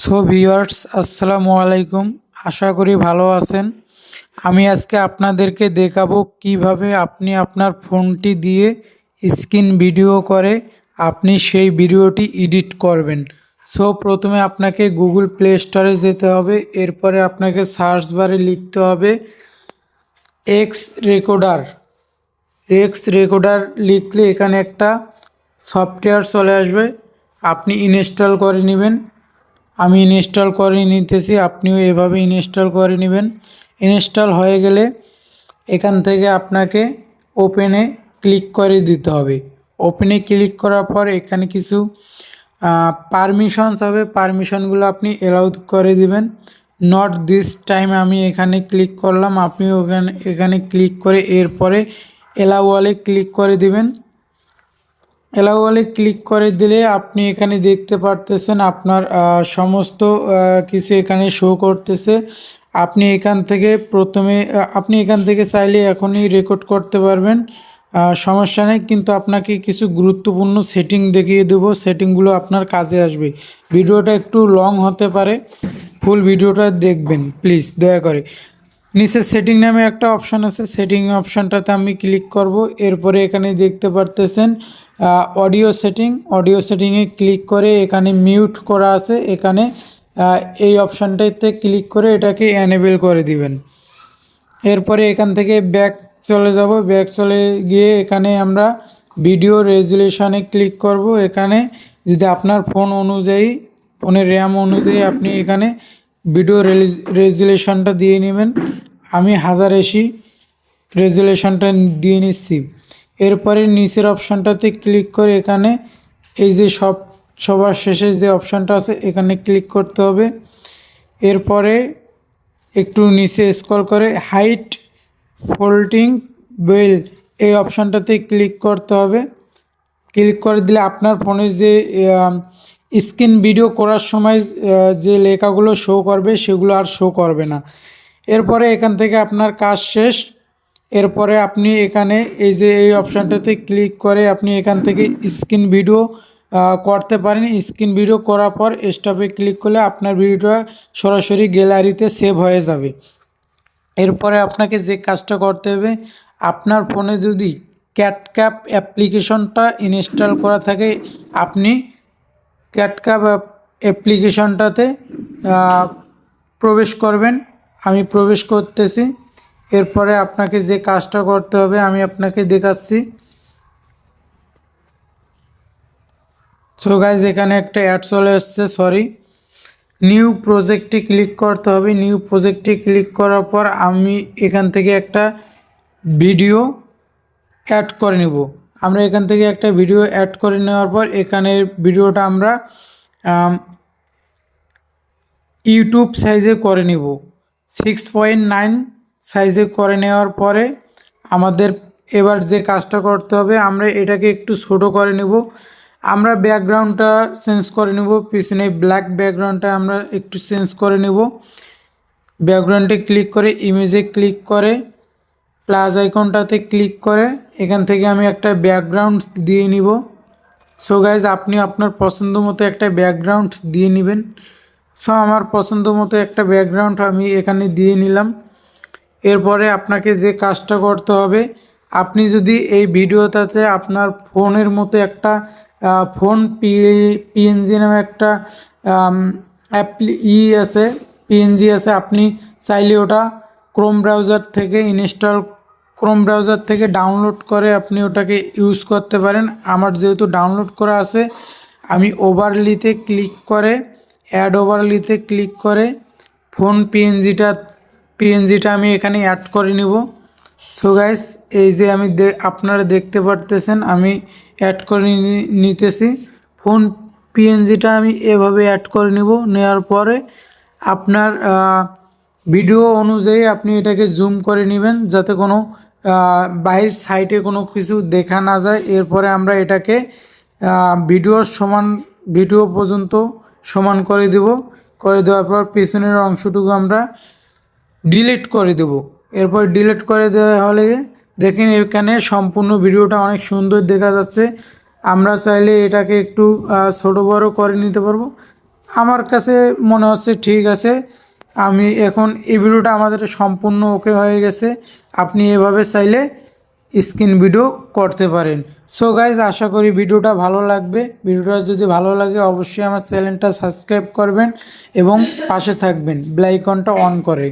So viewers, আসসালামু আলাইকুম। আশা করি ভালো আছেন। আমি আজকে আপনাদেরকে দেখাবো কিভাবে আপনি আপনার ফোনটি দিয়ে স্ক্রিন ভিডিও করে আপনি সেই ভিডিওটি এডিট করবেন। সো প্রথমে আপনাকে গুগল প্লে স্টোরে যেতে হবে। এরপরে আপনাকে সার্চ বারে লিখতে হবে এক্স রেকর্ডার। এক্স রেকর্ডার লিখলে এখানে একটা সফটওয়্যার চলে আসবে, আপনি ইনস্টল করে নেবেন। আমি ইনস্টল করে নিতেছি, আপনিও এভাবে ইনস্টল করে নেবেন। ইনস্টল হয়ে গেলে এখান থেকে আপনাকে ওপেনে ক্লিক করে দিতে হবে। ওপেনে ক্লিক করার পর এখানে কিছু পারমিশনস হবে, পারমিশনগুলো আপনি অ্যালাউ করে দিবেন। নট দিস টাইম আমি এখানে ক্লিক করলাম, আপনি এখানে ক্লিক করে এরপরে অ্যালাউ অলে ক্লিক করে দিবেন। অ্যালাউ অলে ক্লিক করে দিলে আপনি এখানে দেখতে পারতেছেন আপনার সমস্ত কিছু এখানে শো করতেছে। আপনি এখান থেকে আপনি এখান থেকে চাইলে এখনই রেকর্ড করতে পারবেন, সমস্যা নেই। কিন্তু আপনাকে কিছু গুরুত্বপূর্ণ সেটিং দেখিয়ে দেবো, সেটিংগুলো আপনার কাজে আসবে। ভিডিওটা একটু লং হতে পারে, ফুল ভিডিওটা দেখবেন প্লিজ দয়া করে। নিচে সেটিং নামে একটা অপশান আছে, সেটিং অপশানটাতে আমি ক্লিক করব। এরপরে এখানে দেখতে পারতেছেন অডিও সেটিং। অডিও সেটিংয়ে ক্লিক করে এখানে মিউট করা আছে, এখানে এই অপশানটাতে ক্লিক করে এটাকে এনেবেল করে দিবেন। এরপরে এখান থেকে ব্যাক চলে যাব। ব্যাক চলে গিয়ে এখানে আমরা ভিডিও রেজুলেশনে ক্লিক করব। এখানে যদি আপনার ফোন অনুযায়ী, ফোনের র্যাম অনুযায়ী আপনি এখানে ভিডিও রেজুলেশনটা দিয়ে নেবেন। আমি 1080 রেজুলেশনটা দিয়ে নিচ্ছি। এরপরে নিচের অপশানটাতে ক্লিক করে এখানে এই যে সবার শেষে যে অপশানটা আছে এখানে ক্লিক করতে হবে। এরপরে একটু নিচে স্ক্রল করে হাইট ফোল্ডিং বেল এই অপশানটাতে ক্লিক করতে হবে। ক্লিক করে দিলে আপনার ফোনে যে স্ক্রিন ভিডিও করার সময় যে লেখাগুলো শো করবে সেগুলো আর শো করবে না। এরপরে এখান থেকে আপনার কাজ শেষ। এরপরে আপনি এখানে এই অপশানটাতে ক্লিক করে আপনি এখান থেকে স্ক্রিন ভিডিও করতে পারেন। স্ক্রিন ভিডিও করার পর স্টপে ক্লিক করলে আপনার ভিডিওটা সরাসরি গ্যালারিতে সেভ হয়ে যাবে। এরপরে আপনাকে যে কাজটা করতে হবে, আপনার ফোনে যদি ক্যাটক্যাপ অ্যাপ্লিকেশনটা ইনস্টল করা থাকে, আপনি ক্যাটক্যাপ অ্যাপ্লিকেশনটাতে প্রবেশ করবেন। আমি প্রবেশ করতেছি। এরপরে আপনাকে যে কাজটা করতে হবে আমি আপনাকে দেখাচ্ছি। সো গাইজ, এখানে একটা অ্যাড চলে আসছে, সরি। নিউ প্রজেক্টে ক্লিক করতে হবে। নিউ প্রজেক্টে ক্লিক করার পর আমি এখান থেকে একটা ভিডিও অ্যাড করে নেব। আমরা এখান থেকে একটা ভিডিও অ্যাড করে নেওয়ার পর এখানের ভিডিওটা আমরা ইউটিউব সাইজে করে নিব। 6.9 সাইজে করে নেওয়ার পরে আমাদের এবার যে কাজটা করতে হবে, আমরা এটাকে একটু ছোটো করে নেব। আমরা ব্যাকগ্রাউন্ডটা চেঞ্জ করে নেব, পিছনে ব্ল্যাক ব্যাকগ্রাউন্ডটা আমরা একটু চেঞ্জ করে নেব। ব্যাকগ্রাউন্ডে ক্লিক করে ইমেজে ক্লিক করে প্লাস আইকনটাতে ক্লিক করে এখান থেকে আমি একটা ব্যাকগ্রাউন্ড দিয়ে নিব। সো গাইজ, আপনি আপনার পছন্দ মতো একটা ব্যাকগ্রাউন্ড দিয়ে নেবেন। সো আমার পছন্দ মতো একটা ব্যাকগ্রাউন্ড আমি এখানে দিয়ে নিলাম। এরপরে আপনাকে যে কাজটা করতে হবে, আপনি যদি এই ভিডিওটাতে আপনার ফোনের মতো একটা ফোন পিএনজি নামে একটা আছে, পিএনজি আছে, আপনি চাইলে ওটা ক্রোম ব্রাউজার থেকে ডাউনলোড করে আপনি ওটাকে ইউজ করতে পারেন। আমার যেহেতু ডাউনলোড করা আছে, আমি ওভারলিতে ক্লিক করে অ্যাড ওভারলিতে ক্লিক করে ফোন পিএনজিটা আমি এখানে অ্যাড করে নিব। সো গাইস, এই যে আপনারা দেখতে পারতেছেন আমি অ্যাড করে নিতেছি। ফোন পিএনজিটা আমি এভাবে অ্যাড করে নিব। নেওয়ার পরে আপনার ভিডিও অনুযায়ী আপনি এটাকে জুম করে নেবেন যাতে কোনো বাইরের সাইডে কোনো কিছু দেখা না যায়। এরপরে আমরা এটাকে ভিডিও পর্যন্ত সমান করে দেব। করে দেওয়ার পর পিছনের অংশটুকু আমরা ডিলিট করে দেব। এরপর ডিলিট করে দেওয়া হলে দেখেন এখানে সম্পূর্ণ ভিডিওটা অনেক সুন্দর দেখা যাচ্ছে। আমরা চাইলে এটাকে একটু ছোটো বড়ো করে নিতে পারবো। আমার কাছে মনে হচ্ছে ঠিক আছে। আমি এখন এই ভিডিওটা আমাদের সম্পূর্ণ ওকে হয়ে গেছে। আপনি এভাবে চাইলে স্ক্রিন ভিডিও করতে পারেন। সো গাইজ, আশা করি ভিডিওটা ভালো লাগবে। ভিডিওটা যদি ভালো লাগে অবশ্যই আমার চ্যানেলটা সাবস্ক্রাইব করবেন এবং পাশে থাকবেন বেল আইকনটা অন করে।